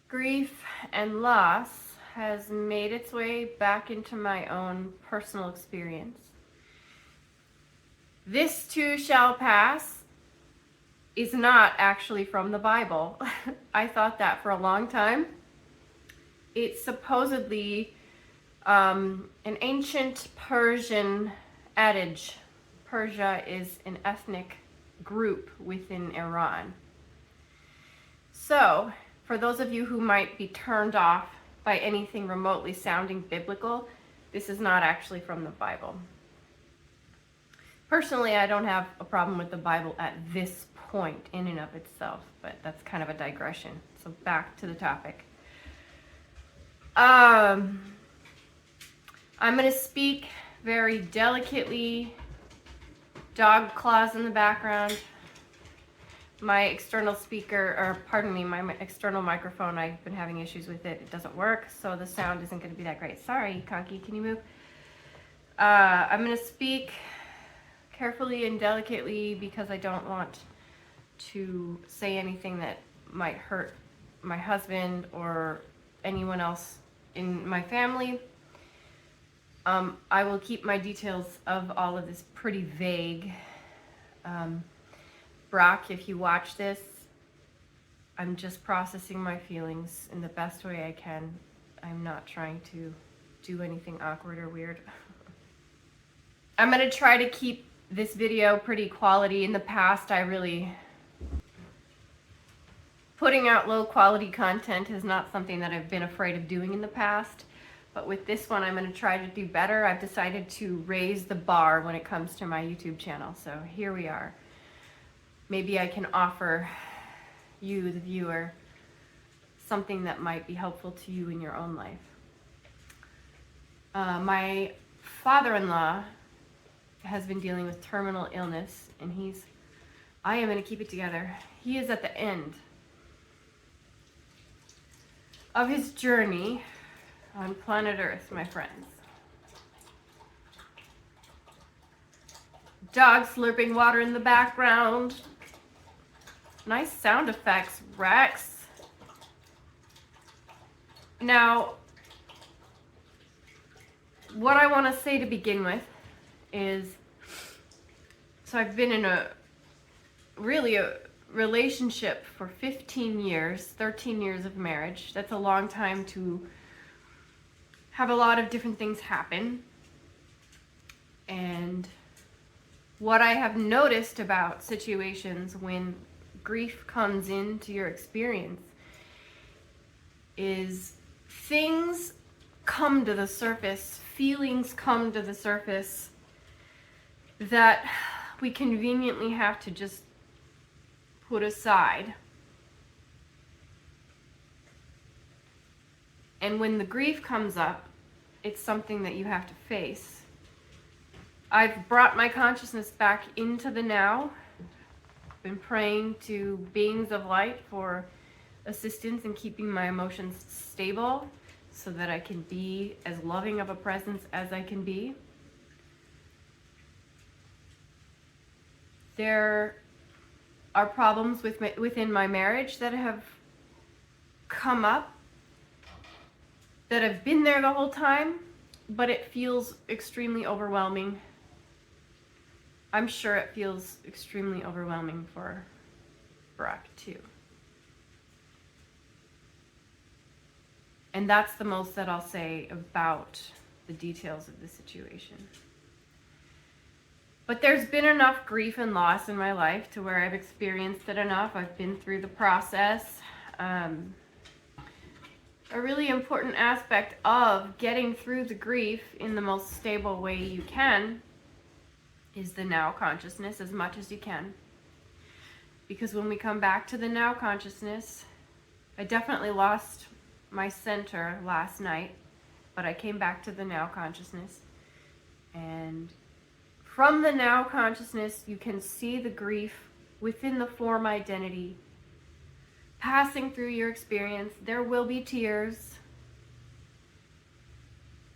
Grief and loss has made its way back into my own personal experience. This too shall pass is not actually from the Bible. I thought that for a long time. It's supposedly an ancient Persian adage. Persia is an ethnic group within Iran. So, for those of you who might be turned off by anything remotely sounding biblical, this is not actually from the Bible. Personally, I don't have a problem with the Bible at this point in and of itself, but that's kind of a digression. So back to the topic. I'm going to speak very delicately. Dog claws in the background. My external speaker, or pardon me, my external microphone, I've been having issues with it. It doesn't work, so the sound isn't going to be that great. Sorry, Conky, can you move? I'm going to speak carefully and delicately because I don't want to say anything that might hurt my husband or anyone else in my family. I will keep my details of all of this pretty vague. Brock, if you watch this, I'm just processing my feelings in the best way I can. I'm not trying to do anything awkward or weird. I'm going to try to keep this video pretty quality. In the past, putting out low quality content is not something that I've been afraid of doing in the past. But with this one, I'm going to try to do better. I've decided to raise the bar when it comes to my YouTube channel. So here we are. Maybe I can offer you, the viewer, something that might be helpful to you in your own life. My father-in-law has been dealing with terminal illness, and I am going to keep it together. He is at the end of his journey on planet Earth, my friends. Dog slurping water in the background. Nice sound effects, Rex. Now, what I want to say to begin with is, so I've been in a relationship for 15 years, 13 years of marriage. That's a long time to have a lot of different things happen. And what I have noticed about situations when grief comes into your experience is things come to the surface, feelings come to the surface that we conveniently have to just put aside. And when the grief comes up, it's something that you have to face. I've brought my consciousness back into the now. Been praying to beings of light for assistance in keeping my emotions stable so that I can be as loving of a presence as I can be. There are problems within my marriage that have come up, that have been there the whole time, but it feels extremely overwhelming. I'm sure it feels extremely overwhelming for Brock too. And that's the most that I'll say about the details of the situation. But there's been enough grief and loss in my life to where I've experienced it enough. I've been through the process. A really important aspect of getting through the grief in the most stable way you can is the now consciousness as much as you can. Because when we come back to the now consciousness, I definitely lost my center last night, but I came back to the now consciousness. And from the now consciousness, you can see the grief within the form identity passing through your experience. There will be tears.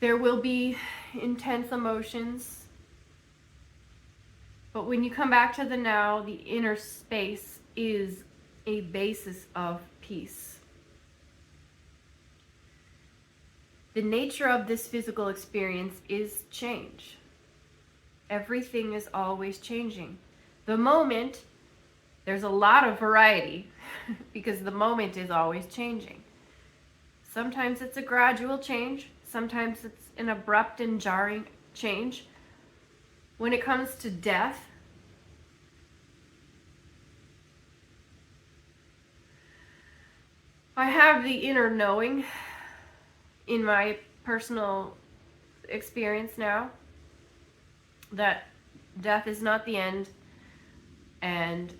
There will be intense emotions. But when you come back to the now, the inner space is a basis of peace. The nature of this physical experience is change. Everything is always changing. The moment, there's a lot of variety because the moment is always changing. Sometimes it's a gradual change. Sometimes it's an abrupt and jarring change. When it comes to death, I have the inner knowing in my personal experience now that death is not the end, and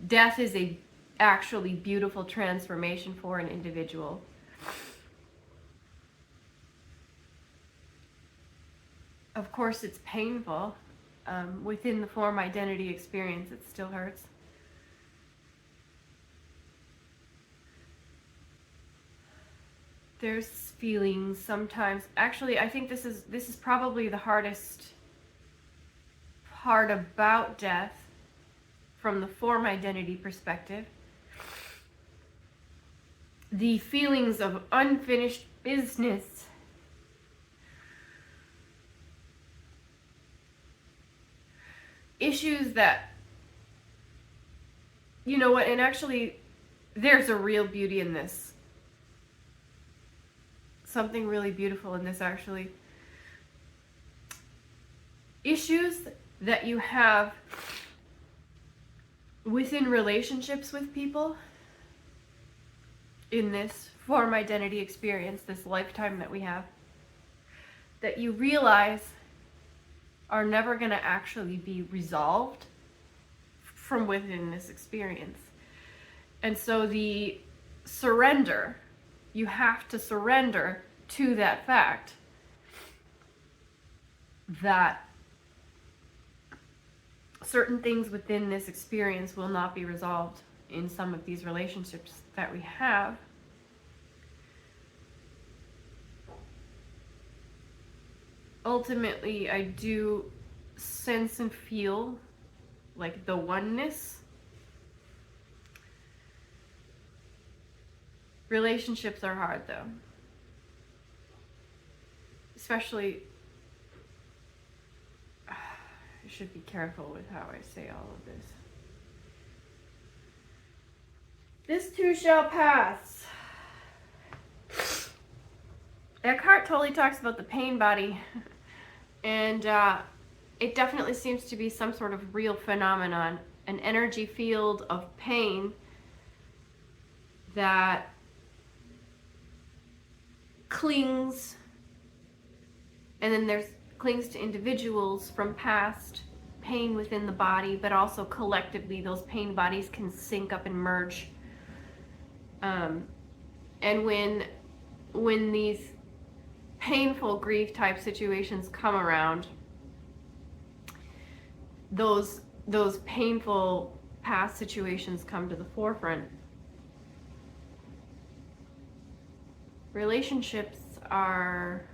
death is a actually beautiful transformation for an individual. Of course, it's painful. Within the form identity experience, it still hurts. There's feelings sometimes. Actually, I think this is probably the hardest part about death from the form identity perspective. The feelings of unfinished business. Issues that, you know what, and actually there's a real beauty in this. Something really beautiful in this, actually. Issues that you have within relationships with people in this form identity experience, this lifetime that we have, that you realize are never going to actually be resolved from within this experience. And so the surrender, you have to surrender to that fact that certain things within this experience will not be resolved in some of these relationships that we have. Ultimately, I do sense and feel like the oneness. Relationships are hard, though. Especially, I should be careful with how I say all of this. This too shall pass. Eckhart totally talks about the pain body, and it definitely seems to be some sort of real phenomenon, an energy field of pain that clings, and then there's clings to individuals from past pain within the body, but also collectively those pain bodies can sync up and merge. And when these painful grief type situations come around, those painful past situations come to the forefront. Relationships are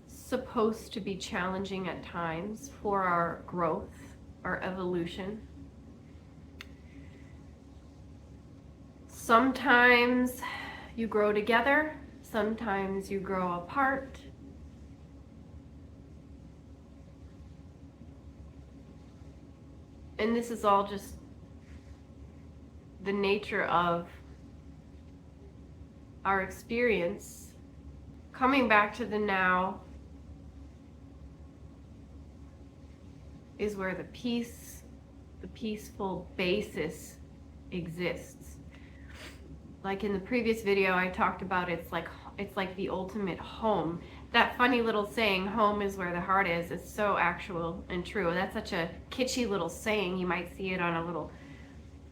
supposed to be challenging at times for our growth, our evolution. Sometimes you grow together, sometimes you grow apart. And this is all just the nature of our experience. Coming back to the now is where the peace, the peaceful basis exists. Like in the previous video I talked about, it's like the ultimate home. That funny little saying, home is where the heart is so actual and true. That's such a kitschy little saying. You might see it on a little,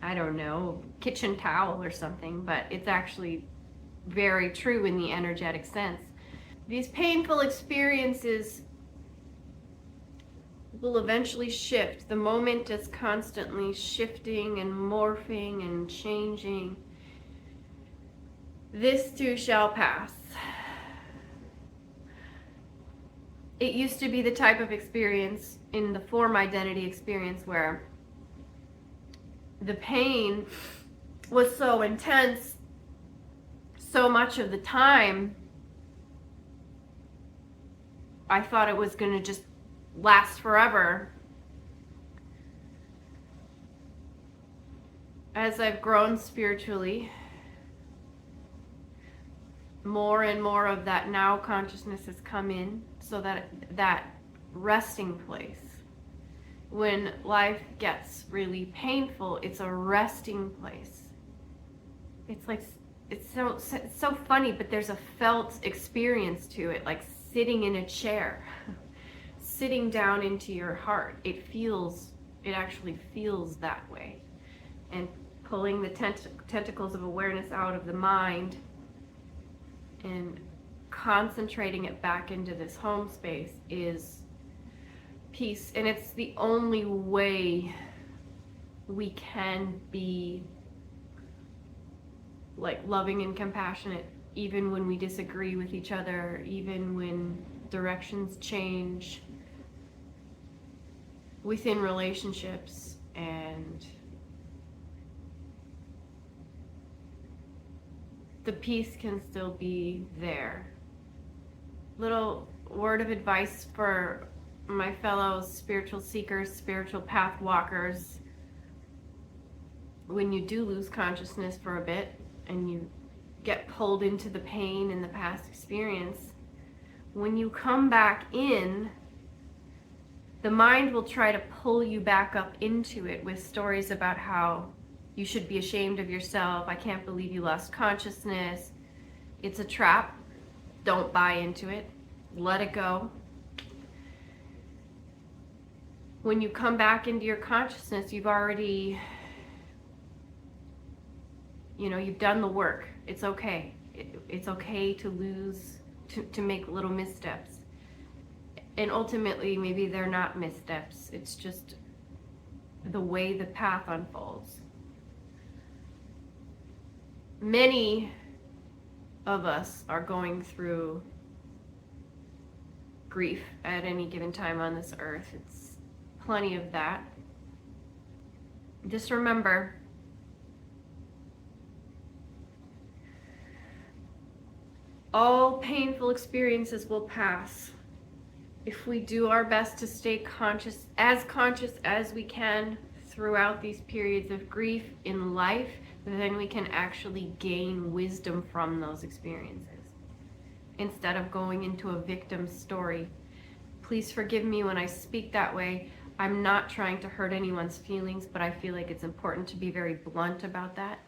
I don't know, kitchen towel or something, but it's actually very true in the energetic sense. These painful experiences will eventually shift. The moment is constantly shifting and morphing and changing. This too shall pass. It used to be the type of experience in the form identity experience where the pain was so intense so much of the time, I thought it was going to just last forever. As I've grown spiritually, more and more of that now consciousness has come in, so that resting place. When life gets really painful, it's a resting place. It's like, it's so funny, but there's a felt experience to it, like sitting in a chair, sitting down into your heart. It actually feels that way. And pulling the tentacles of awareness out of the mind and concentrating it back into this home space is peace. And it's the only way we can be like loving and compassionate, even when we disagree with each other, even when directions change within relationships. And the peace can still be there. Little word of advice for my fellow spiritual seekers, spiritual path walkers. When you do lose consciousness for a bit and you get pulled into the pain in the past experience, when you come back in, the mind will try to pull you back up into it with stories about how you should be ashamed of yourself. I can't believe you lost consciousness. It's a trap. Don't buy into it. Let it go. When you come back into your consciousness, you've already, you've done the work. It's okay. It's okay to lose, to make little missteps. And ultimately, maybe they're not missteps. It's just the way the path unfolds. Many of us are going through grief at any given time on this earth. It's plenty of that. Just remember, all painful experiences will pass. If we do our best to stay conscious as we can throughout these periods of grief in life, then we can actually gain wisdom from those experiences instead of going into a victim story. Please forgive me when I speak that way. I'm not trying to hurt anyone's feelings, but I feel like it's important to be very blunt about that.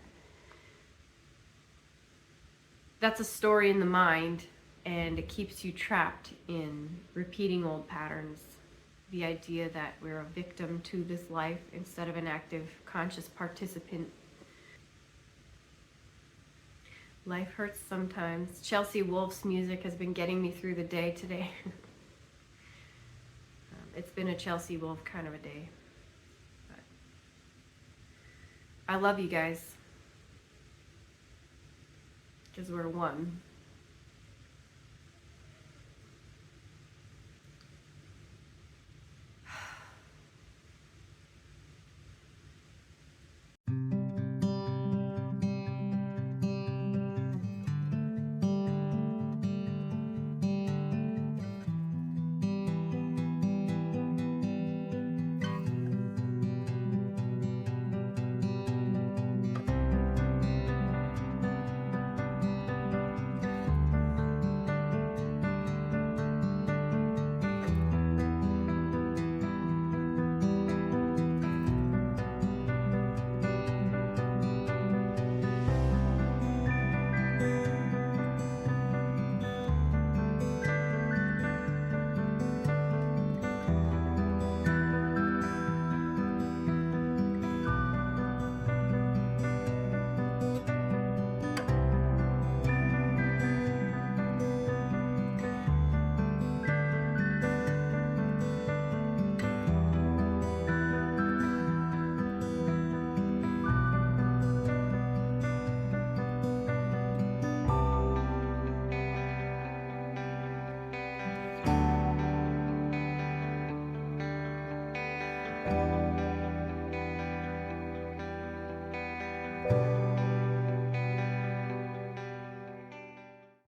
That's a story in the mind, and it keeps you trapped in repeating old patterns. The idea that we're a victim to this life instead of an active, conscious participant. Life hurts sometimes. Chelsea Wolfe's music has been getting me through the day today. It's been a Chelsea Wolfe kind of a day. But I love you guys, because we're one.